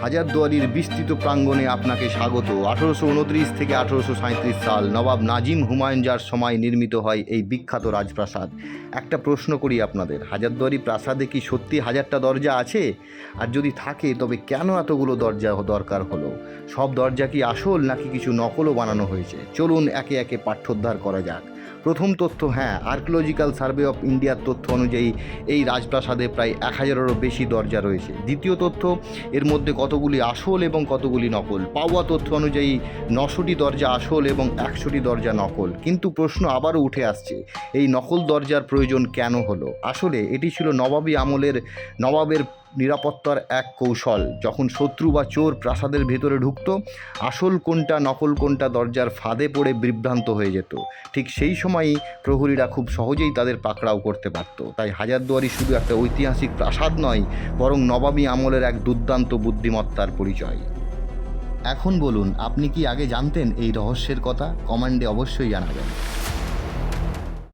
হাজারদুয়ারির বিস্তৃত প্রাঙ্গণে আপনাকে স্বাগত। 1829 থেকে 1837 সাল নবাব নাজিম হুমায়ুন যার সময় নির্মিত হয় এই বিখ্যাত রাজপ্রাসাদ। একটা প্রশ্ন করি আপনাদের, হাজারদুয়ারি প্রাসাদে কি সত্যি 1000টা দরজা আছে? আর যদি থাকে তবে কেন এতগুলো দরজা দরকার হলো? সব দরজা কি আসল নাকি কিছু নকলও বানানো হয়েছে? চলুন একে একে পাঠ্যোদ্ধার করা যাক। প্রথম তথ্য, হ্যাঁ, আর্কিওলজিক্যাল সার্ভে অফ ইন্ডিয়ার তথ্য অনুযায়ী এই রাজপ্রাসাদে প্রায় 1000-এরও বেশি দরজা রয়েছে। দ্বিতীয় তথ্য, এর মধ্যে কতগুলি আসল এবং কতগুলি নকল। পাওয়া তথ্য অনুযায়ী 900টি দরজা আসল এবং 100টি দরজা নকল। কিন্তু প্রশ্ন আবারও উঠে আসছে, এই নকল দরজার প্রয়োজন কেন হলো? আসলে এটি ছিল নবাবী আমলের নবাবের নিরাপত্তার এক কৌশল। যখন শত্রু বা চোর প্রাসাদের ভেতরে ঢুকত, আসল কোনটা নকল কোনটা দরজার ফাঁদে পড়ে বিভ্রান্ত হয়ে যেত। ঠিক সেই সময়ই প্রহরীরা খুব সহজেই তাদের পাকড়াও করতে পারত। তাই হাজারদুয়ারি শুধু একটা ঐতিহাসিক প্রাসাদ নয়, বরং নবাবী আমলের এক দুর্দান্ত বুদ্ধিমত্তার পরিচয়। এখন বলুন, আপনি কি আগে জানতেন এই রহস্যের কথা? কমেন্টে অবশ্যই জানাবেন।